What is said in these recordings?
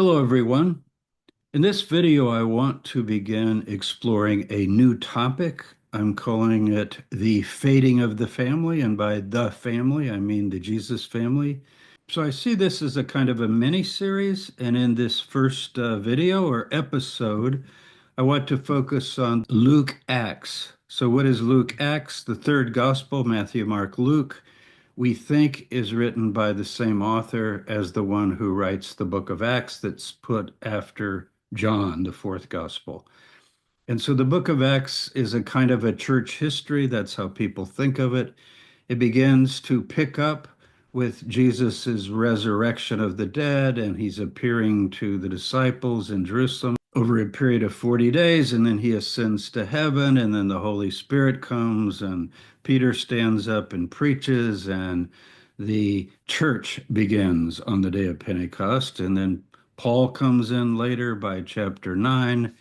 Hello, everyone. In this video, I want to begin exploring a new topic. I'm calling it the fading of the family, and by the family, I mean the Jesus family. So I see this as a kind of a mini series, and in this first video or episode, I want to focus on Luke Acts. So, what is Luke Acts? The third gospel, Matthew, Mark, Luke, we think is written by the same author as the one who writes the book of Acts that's put after John, the fourth gospel. And so the book of Acts is a kind of a church history. That's how people think of it. It begins to pick up with Jesus's resurrection of the dead, and he's appearing to the disciples in Jerusalem over a period of 40 days, and then he ascends to heaven, and then the Holy Spirit comes, and Peter stands up and preaches, and the church begins on the day of Pentecost. And then Paul comes in later by chapter 9,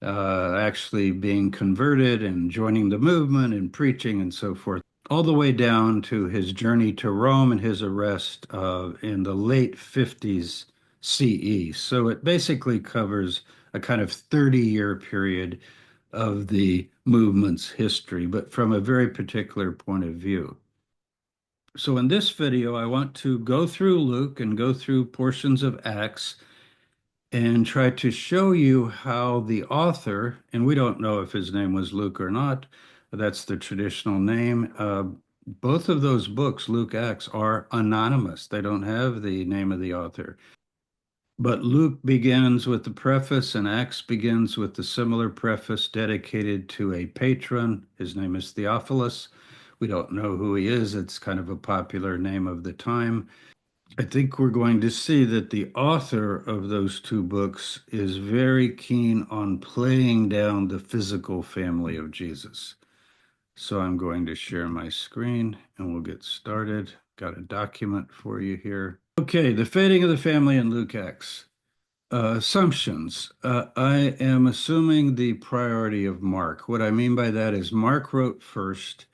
actually being converted and joining the movement and preaching and so forth, all the way down to his journey to Rome and his arrest in the late 50s CE. So it basically covers a kind of 30-year period of the movement's history, but from a very particular point of view. So in this video, I want to go through Luke and go through portions of Acts and try to show you how the author, and we don't know if his name was Luke or not, that's the traditional name. Both of those books, Luke, Acts, are anonymous. They don't have the name of the author. But Luke begins with the preface, and Acts begins with the similar preface dedicated to a patron. His name is Theophilus. We don't know who he is. It's kind of a popular name of the time. I think we're going to see that the author of those two books is very keen on playing down the physical family of Jesus. So I'm going to share my screen and we'll get started. Got a document for you here. Okay, the fading of the family in Luke Acts. Assumptions. I am assuming the priority of Mark. What I mean by that is Mark wrote first,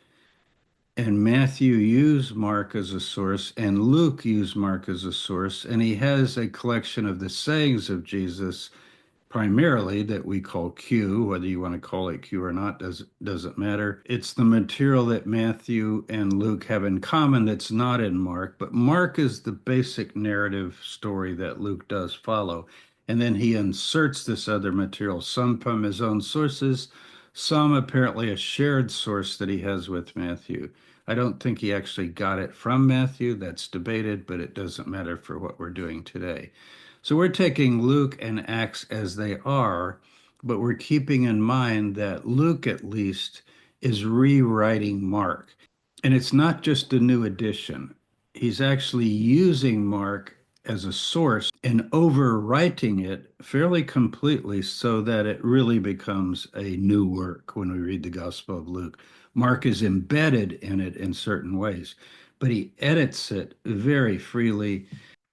and Matthew used Mark as a source, and Luke used Mark as a source, and he has a collection of the sayings of Jesus, primarily that we call Q. Whether you want to call it Q or not doesn't matter. It's the material that Matthew and Luke have in common that's not in Mark, but Mark is the basic narrative story that Luke does follow. And then he inserts this other material, some from his own sources, some apparently a shared source that he has with Matthew. I don't think he actually got it from Matthew. That's debated, but it doesn't matter for what we're doing today. So we're taking Luke and Acts as they are, but we're keeping in mind that Luke, at least, is rewriting Mark. And it's not just a new edition. He's actually using Mark as a source and overwriting it fairly completely so that it really becomes a new work when we read the Gospel of Luke. Mark is embedded in it in certain ways, but he edits it very freely.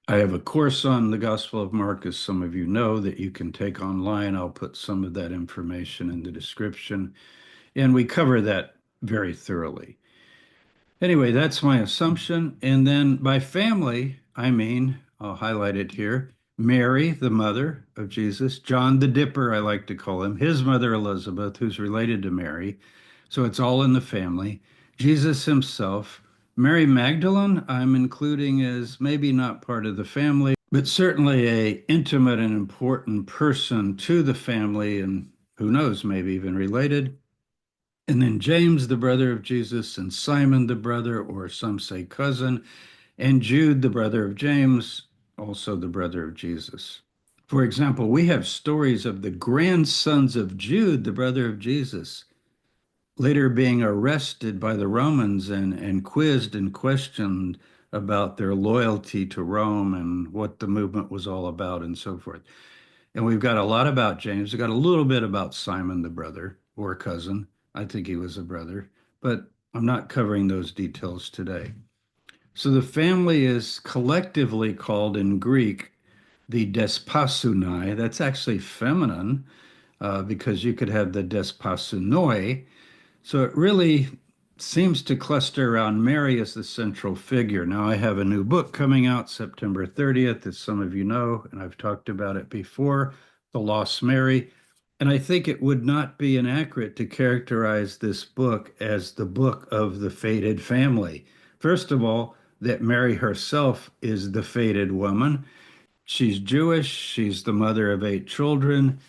I have a course on the Gospel of Mark, as some of you know, that you can take online. I'll put some of that information in the description, and we cover that very thoroughly. Anyway, that's my assumption. And then by family, I mean, I'll highlight it here, Mary, the mother of Jesus, John the Dipper, I like to call him, his mother Elizabeth, who's related to Mary. So it's all in the family. Jesus himself, Mary Magdalene, I'm including as maybe not part of the family, but certainly a intimate and important person to the family, and who knows, maybe even related. And then James, the brother of Jesus, and Simon, the brother, or some say cousin, and Jude, the brother of James, also the brother of Jesus. For example, we have stories of the grandsons of Jude, the brother of Jesus, later being arrested by the Romans and quizzed and questioned about their loyalty to Rome and what the movement was all about and so forth. And we've got a lot about James. We've got a little bit about Simon, the brother or cousin. I think he was a brother, but I'm not covering those details today. So the family is collectively called in Greek the Despasunai. That's actually feminine because you could have the Despasunoi. So it really seems to cluster around Mary as the central figure. Now, I have a new book coming out September 30th, as some of you know, and I've talked about it before, The Lost Mary. And I think it would not be inaccurate to characterize this book as the book of the fated family. First of all, that Mary herself is the fated woman. She's Jewish. She's the mother of 8 children.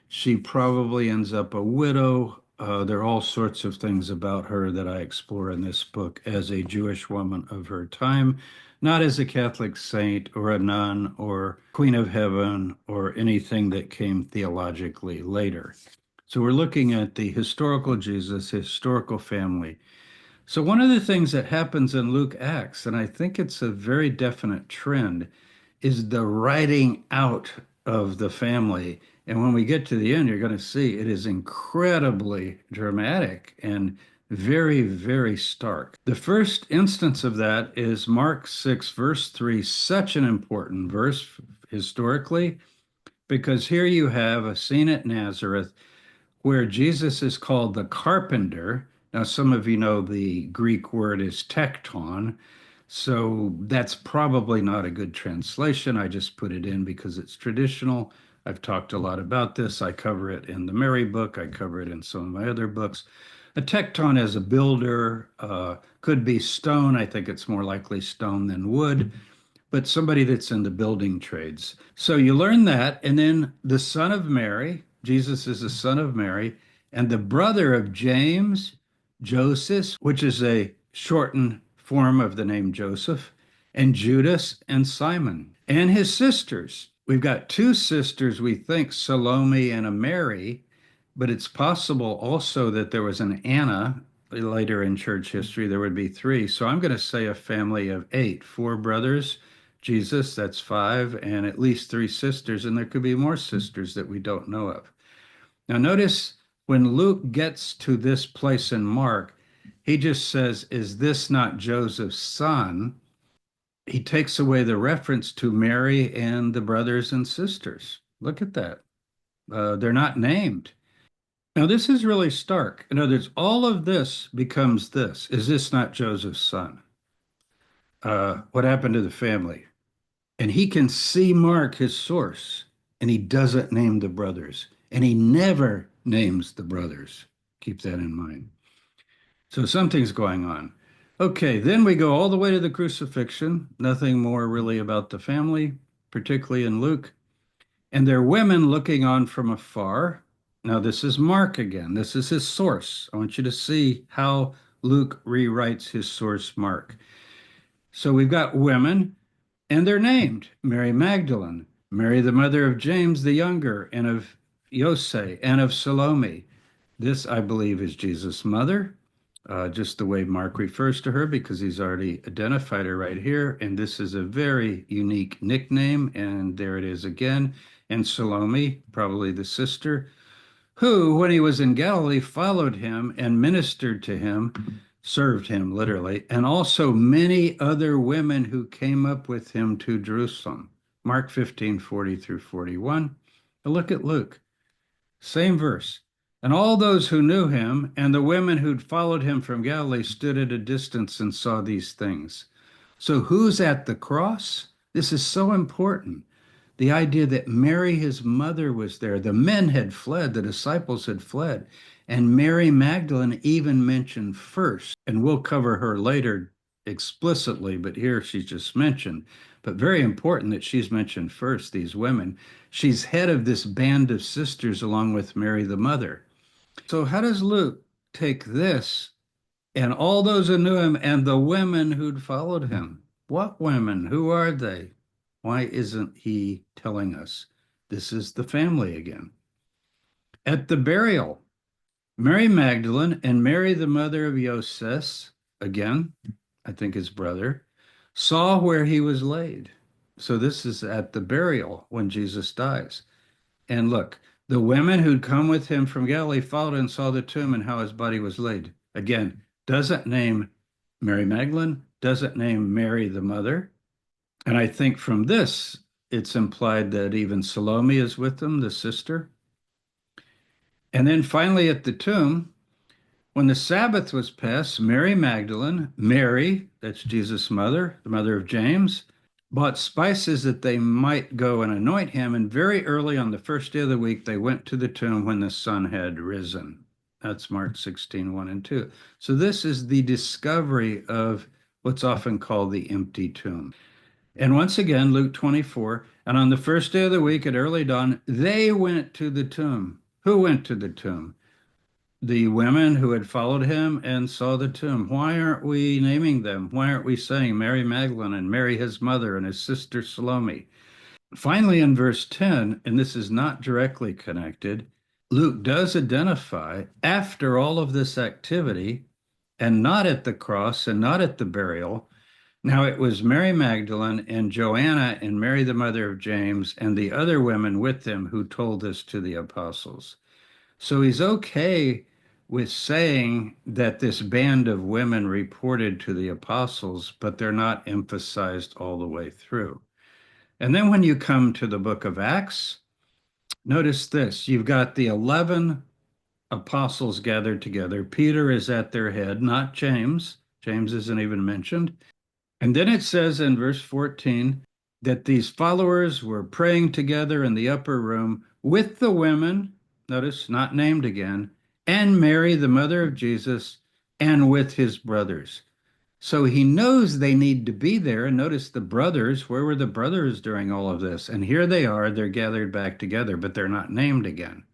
She probably ends up a widow. There are all sorts of things about her that I explore in this book as a Jewish woman of her time, not as a Catholic saint or a nun or Queen of Heaven or anything that came theologically later. So we're looking at the historical Jesus, historical family. So one of the things that happens in Luke Acts, and I think it's a very definite trend, is the writing out of the family. And when we get to the end, you're going to see it is incredibly dramatic and very, very stark. The first instance of that is Mark 6, verse 3, such an important verse historically, because here you have a scene at Nazareth where Jesus is called the carpenter. Now, some of you know the Greek word is tekton, so that's probably not a good translation. I just put it in because it's traditional. I've talked a lot about this. I cover it in the Mary book. I cover it in some of my other books. A tekton as a builder could be stone. I think it's more likely stone than wood, but somebody that's in the building trades. So you learn that, and then the son of Mary, Jesus is the son of Mary, and the brother of James, Joseph, which is a shortened form of the name Joseph, and Judas and Simon, and his sisters. We've got 2 sisters, we think, Salome and a Mary, but it's possible also that there was an Anna. Later in church history, there would be 3. So I'm going to say a family of 8, 4 brothers, Jesus, that's 5, and at least 3 sisters, and there could be more sisters that we don't know of. Now, notice when Luke gets to this place in Mark, he just says, "Is this not Joseph's son?" He takes away the reference to Mary and the brothers and sisters. Look at that. They're not named. Now, this is really stark. In other words, all of this becomes this. Is this not Joseph's son? What happened to the family? And he can see Mark, his source, and he doesn't name the brothers. And he never names the brothers. Keep that in mind. So something's going on. Okay, then we go all the way to the crucifixion. Nothing more really about the family, particularly in Luke. And they're women looking on from afar. Now, this is Mark again. This is his source. I want you to see how Luke rewrites his source, Mark. So we've got women, and they're named Mary Magdalene, Mary, the mother of James the younger, and of Jose, and of Salome. This, I believe, is Jesus' mother, just the way Mark refers to her, because he's already identified her right here. And this is a very unique nickname. And there it is again. And Salome, probably the sister, who, when he was in Galilee, followed him and ministered to him, served him literally, and also many other women who came up with him to Jerusalem. Mark 15:40 through 41. But look at Luke, same verse. And all those who knew him and the women who'd followed him from Galilee stood at a distance and saw these things. So who's at the cross? This is so important. The idea that Mary, his mother, was there. The men had fled, the disciples had fled. And Mary Magdalene even mentioned first, and we'll cover her later explicitly, but here she's just mentioned. But very important that she's mentioned first, these women. She's head of this band of sisters along with Mary the mother. So, how does Luke take this and all those who knew him and the women who'd followed him? What women? Who are they? Why isn't he telling us this is the family again? At the burial, Mary Magdalene and Mary, the mother of Joses, again, I think his brother, saw where he was laid. So this is at the burial when Jesus dies. And look, the women who'd come with him from Galilee followed and saw the tomb and how his body was laid. Again, doesn't name Mary Magdalene, doesn't name Mary the mother. And I think from this, it's implied that even Salome is with them, the sister. And then finally at the tomb, When the Sabbath was past, Mary Magdalene, Mary, that's Jesus' mother, the mother of James, bought spices that they might go and anoint him. And very early on the first day of the week, they went to the tomb when the sun had risen. That's Mark 16, 1 and 2. So this is the discovery of what's often called the empty tomb. And once again, Luke 24, and on the first day of the week at early dawn, they went to the tomb. Who went to the tomb? The women who had followed him and saw the tomb. Why aren't we naming them? Why aren't we saying Mary Magdalene and Mary, his mother, and his sister Salome? Finally, in verse 10, and this is not directly connected, Luke does identify after all of this activity, and not at the cross and not at the burial. Now it was Mary Magdalene and Joanna and Mary, the mother of James, and the other women with them who told this to the apostles. So he's okay with saying that this band of women reported to the apostles, but they're not emphasized all the way through. And then when you come to the book of Acts, notice this. You've got the 11 apostles gathered together. Peter is at their head, not James. James isn't even mentioned. And then it says in verse 14 that these followers were praying together in the upper room with the women, notice, not named again, and Mary, the mother of Jesus, and with his brothers. So he knows they need to be there. And notice the brothers, where were the brothers during all of this? And here they are, they're gathered back together, but they're not named again.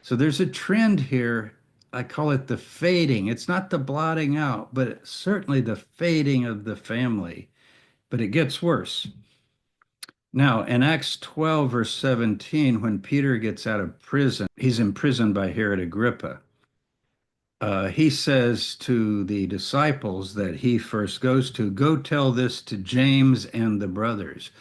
So there's a trend here. I call it the fading. It's not the blotting out, but certainly the fading of the family. But it gets worse. Now, in Acts 12, verse 17, when Peter gets out of prison, he's imprisoned by Herod Agrippa. He says to the disciples that he first goes to, go tell this to James and the brothers.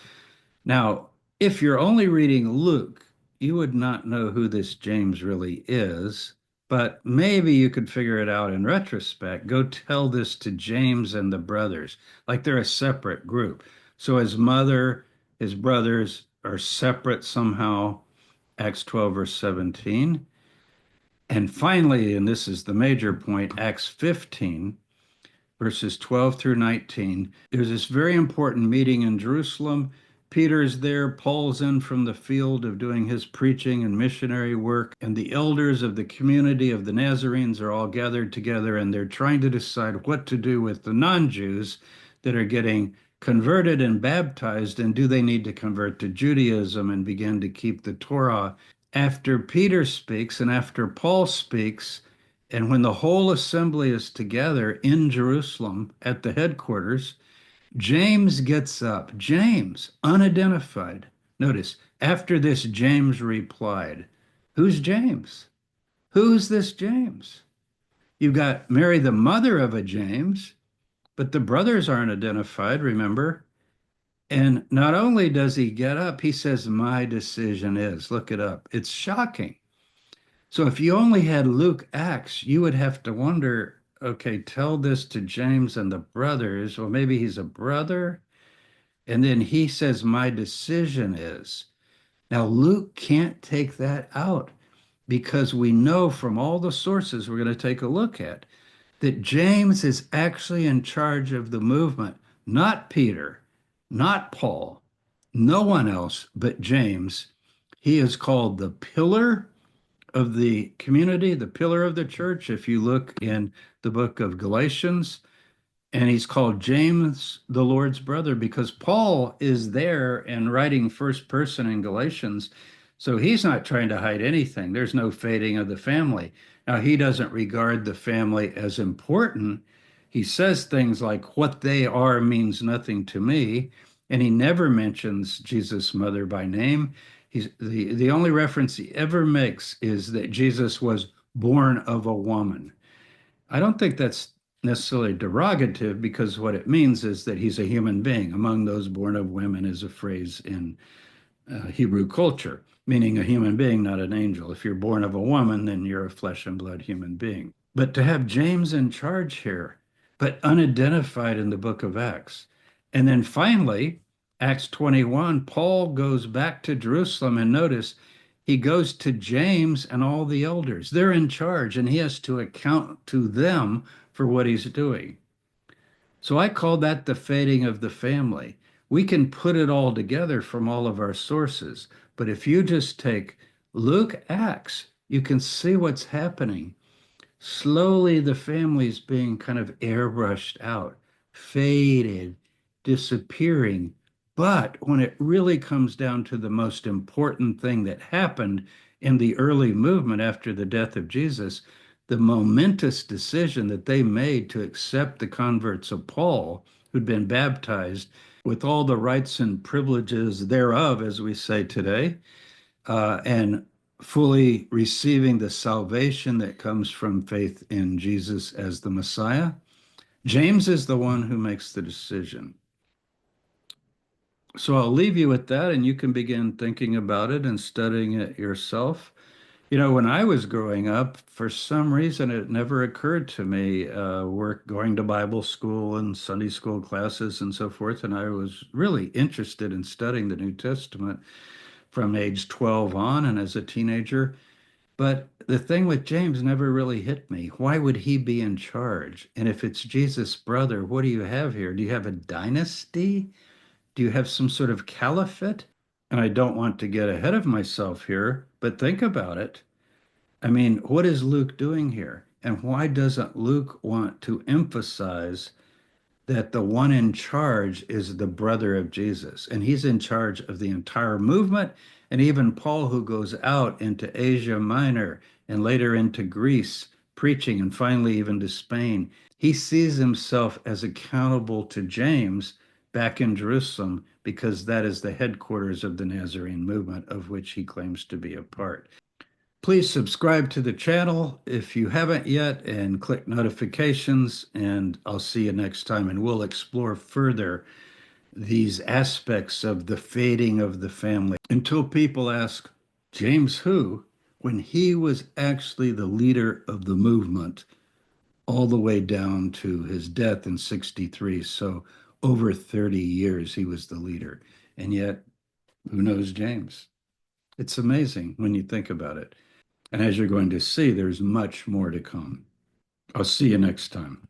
Now, if you're only reading Luke, you would not know who this James really is, but maybe you could figure it out in retrospect. Go tell this to James and the brothers, like they're a separate group. So his mother, his brothers are separate somehow, Acts 12, verse 17. And finally, and this is the major point, Acts 15, verses 12 through 19. There's this very important meeting in Jerusalem. Peter is there, Paul's in from the field of doing his preaching and missionary work, and the elders of the community of the Nazarenes are all gathered together, and they're trying to decide what to do with the non-Jews that are getting converted and baptized, and do they need to convert to Judaism and begin to keep the Torah? After Peter speaks and after Paul speaks, and when the whole assembly is together in Jerusalem at the headquarters, James gets up. James, unidentified. Notice, after this, James replied. Who's James? Who's this James? You've got Mary, the mother of a James, but the brothers aren't identified, remember? And not only does he get up, he says, my decision is. Look it up. It's shocking. So if you only had Luke Acts, you would have to wonder, okay, tell this to James and the brothers. Well, maybe he's a brother. And then he says, my decision is. Now, Luke can't take that out because we know from all the sources we're going to take a look at that James is actually in charge of the movement, not Peter, not Paul, no one else but James. He is called the pillar of the community, the pillar of the church, if you look in the book of Galatians. And he's called James, the Lord's brother, because Paul is there and writing first person in Galatians. So he's not trying to hide anything. There's no fading of the family. Now, he doesn't regard the family as important. He says things like, what they are means nothing to me. And he never mentions Jesus' mother by name. The only reference he ever makes is that Jesus was born of a woman. I don't think that's necessarily derogative because what it means is that he's a human being. Among those born of women is a phrase in Hebrew culture, meaning a human being, not an angel. If you're born of a woman, then you're a flesh and blood human being. But to have James in charge here, but unidentified in the book of Acts. And then finally, Acts 21, Paul goes back to Jerusalem, and notice he goes to James and all the elders. They're in charge, and he has to account to them for what he's doing. So I call that the fading of the family. We can put it all together from all of our sources, but if you just take Luke, Acts, you can see what's happening. Slowly, the family's being kind of airbrushed out, faded, disappearing. But when it really comes down to the most important thing that happened in the early movement after the death of Jesus, the momentous decision that they made to accept the converts of Paul, who'd been baptized with all the rights and privileges thereof, as we say today, and fully receiving the salvation that comes from faith in Jesus as the Messiah. James is the one who makes the decision. So I'll leave you with that, and you can begin thinking about it and studying it yourself. When I was growing up, for some reason, it never occurred to me, work going to Bible school and Sunday school classes and so forth, and I was really interested in studying the New Testament from age 12 on and as a teenager. But the thing with James never really hit me. Why would he be in charge? And if it's Jesus' brother, what do you have here? Do you have a dynasty? Do you have some sort of caliphate? And I don't want to get ahead of myself here, but think about it. I mean, what is Luke doing here? And why doesn't Luke want to emphasize that the one in charge is the brother of Jesus, and he's in charge of the entire movement. And even Paul, who goes out into Asia Minor and later into Greece, preaching, and finally even to Spain, he sees himself as accountable to James back in Jerusalem because that is the headquarters of the Nazarene movement, of which he claims to be a part. Please subscribe to the channel if you haven't yet and click notifications, and I'll see you next time. And we'll explore further these aspects of the fading of the family until people ask, James who? When he was actually the leader of the movement all the way down to his death in 63. So over 30 years he was the leader. And yet, who knows James? It's amazing when you think about it. And as you're going to see, there's much more to come. I'll see you next time.